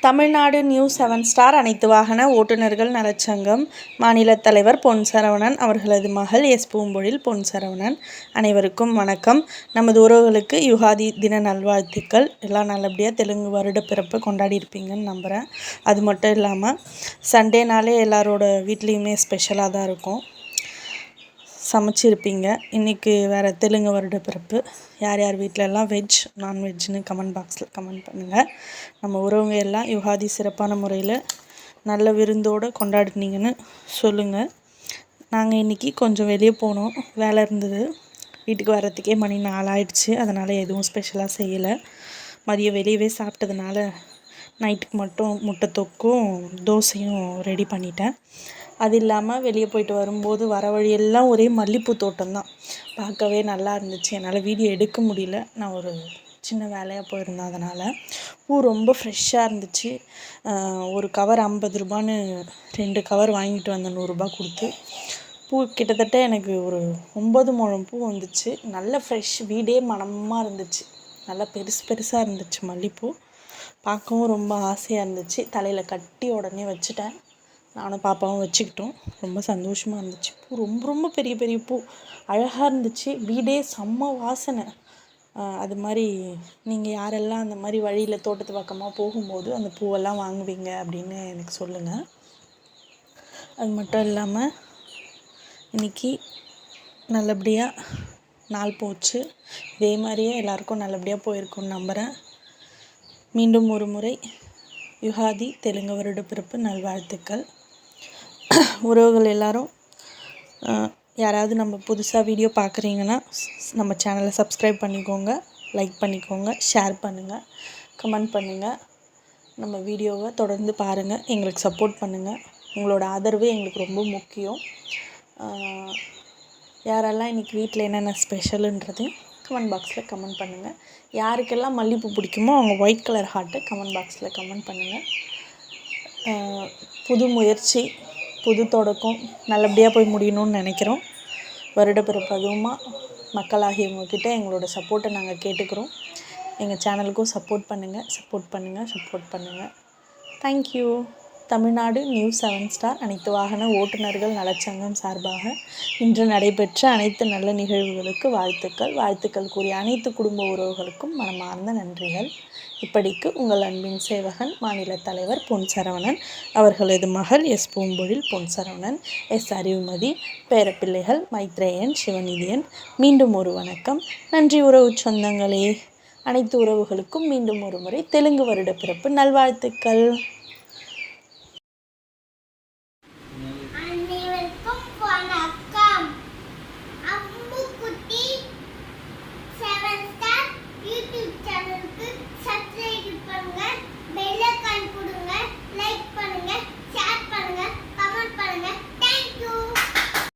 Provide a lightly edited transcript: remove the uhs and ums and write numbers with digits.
Tamil Nadu new 7 star அனைத்து வாகன ஓட்டுநர்கள் நலச்சங்கம் மாநில தலைவர் பொன் சரவணன் அவர்களது மகள் எஸ் பூம்பொழில் பொன் சரவணன். அனைவருக்கும் வணக்கம். நமது உறவுகளுக்கு யுகாதி தின நல்வாழ்த்துக்கள். எல்லாம் நல்லபடியாக தெலுங்கு வருட பிறப்பை கொண்டாடி இருப்பீங்கன்னு நம்புகிறேன். அது மட்டும் இல்லாமல் சண்டேனாலே எல்லாரோட வீட்லேயுமே ஸ்பெஷலாக தான் இருக்கும், சமைச்சிருப்பீங்க. இன்றைக்கி வேறு தெலுங்கு வருட பிறப்பு. யார் யார் வீட்டிலலாம் வெஜ் நான்வெஜ்னு கமெண்ட் பாக்ஸில் கமெண்ட் பண்ணுங்கள். நம்ம உறவுங்க எல்லாம் யுகாதி சிறப்பான முறையில் நல்ல விருந்தோடு கொண்டாடினீங்கன்னு சொல்லுங்கள். நாங்கள் இன்றைக்கி கொஞ்சம் வெளியே போனோம், வேலை இருந்தது. வீட்டுக்கு வர்றதுக்கே மணி 4 ஆயிடுச்சு. அதனால் எதுவும் ஸ்பெஷலாக செய்யலை. மதியம் வெளியவே சாப்பிட்டதுனால நைட்டுக்கு மட்டும் முட்டை தொக்கும் தோசையும் ரெடி பண்ணிட்டேன். அது இல்லாமல் வெளியே போயிட்டு வரும்போது வர வழியெல்லாம் ஒரே மல்லிகைப்பூ தோட்டம் தான். பார்க்கவே நல்லா இருந்துச்சு. என்னால் வீடியோ எடுக்க முடியல, நான் ஒரு சின்ன வேலையாக போயிருந்தேன். அதனால் பூ ரொம்ப ஃப்ரெஷ்ஷாக இருந்துச்சு. ஒரு கவர் 50 ரூபான்னு 2 கவர் வாங்கிட்டு வந்தேன் 100 ரூபா கொடுத்து. பூ கிட்டத்தட்ட எனக்கு ஒரு 9 முழம் பூ வந்துச்சு. நல்ல ஃப்ரெஷ், வீடே மணமாக இருந்துச்சு. நல்லா பெருசாக இருந்துச்சு மல்லிகைப்பூ. பார்க்கவும் ரொம்ப ஆசையாக இருந்துச்சு. தலையில் கட்டி உடனே வச்சுட்டேன். நானும் பாப்பாவும் வச்சுக்கிட்டோம். ரொம்ப சந்தோஷமாக இருந்துச்சு. பூ ரொம்ப பெரிய பூ அழகாக இருந்துச்சு. வீடே செம்ம வாசனை. அது மாதிரி நீங்கள் யாரெல்லாம் அந்த மாதிரி வழியில் தோட்டத்து பக்கமாக போகும்போது அந்த பூவெல்லாம் வாங்குவீங்க அப்படின்னு எனக்கு சொல்லுங்கள். அது மட்டும் இல்லாமல் இன்றைக்கி நல்லபடியாக நாள் போச்சு. இதே மாதிரியே எல்லாருக்கும் நல்லபடியாக போயிருக்குன்னு நம்புகிறேன். மீண்டும் ஒரு முறை யுகாதி தெலுங்கு வருட பிறப்பு நல்வாழ்த்துக்கள். உறவுகள் எல்லாரும் யாராவது நம்ம புதுசாக வீடியோ பார்க்குறீங்கன்னா நம்ம சேனலை சப்ஸ்கிரைப் பண்ணிக்கோங்க, லைக் பண்ணிக்கோங்க, ஷேர் பண்ணுங்கள், கமெண்ட் பண்ணுங்கள். நம்ம வீடியோவை தொடர்ந்து பாருங்கள், எங்களுக்கு சப்போர்ட் பண்ணுங்கள். உங்களோட ஆதரவு எங்களுக்கு ரொம்ப முக்கியம். யாரெல்லாம் இன்றைக்கி வீட்டில் என்னென்ன ஸ்பெஷலுன்றது கமெண்ட் பாக்ஸில் கமெண்ட் பண்ணுங்கள். யாருக்கெல்லாம் மல்லிகைப்பூ பிடிக்குமோ அவங்க ஒயிட் கலர் ஹார்ட்டை கமெண்ட் பாக்ஸில் கமெண்ட் பண்ணுங்கள். புது முயற்சி, புது தொடக்கம் நல்லபடியாக போய் முடியணும்னு நினைக்கிறோம். வருடப்பிறப்பு அதுவுமா மக்களாகியவங்கக்கிட்ட எங்களோட சப்போர்ட்டை நாங்கள் கேட்டுக்கிறோம். எங்கள் சேனலுக்கும் சப்போர்ட் பண்ணுங்கள். தேங்க்யூ. தமிழ்நாடு நியூ 7 ஸ்டார் அனைத்து வாகன ஓட்டுநர்கள் நலச்சங்கம் சார்பாக இன்று நடைபெற்ற அனைத்து நல்ல நிகழ்வுகளுக்கு வாழ்த்துக்கள் கூறிய அனைத்து குடும்ப உறவுகளுக்கும் மனமார்ந்த நன்றிகள். இப்படிக்கு உங்கள் அன்பின் சேவகன் மாநில தலைவர் பொன் சரவணன் அவர்களது மகள் எஸ் பூம்பொழில் பொன் சரவணன், எஸ் அறிவுமதி, பேரப்பிள்ளைகள் மைத்ரேயன், சிவநிதியன். மீண்டும் ஒரு வணக்கம். நன்றி உறவு சொந்தங்களே. அனைத்து உறவுகளுக்கும் மீண்டும் ஒரு முறை தெலுங்கு வருட பிறப்பு நல்வாழ்த்துக்கள்.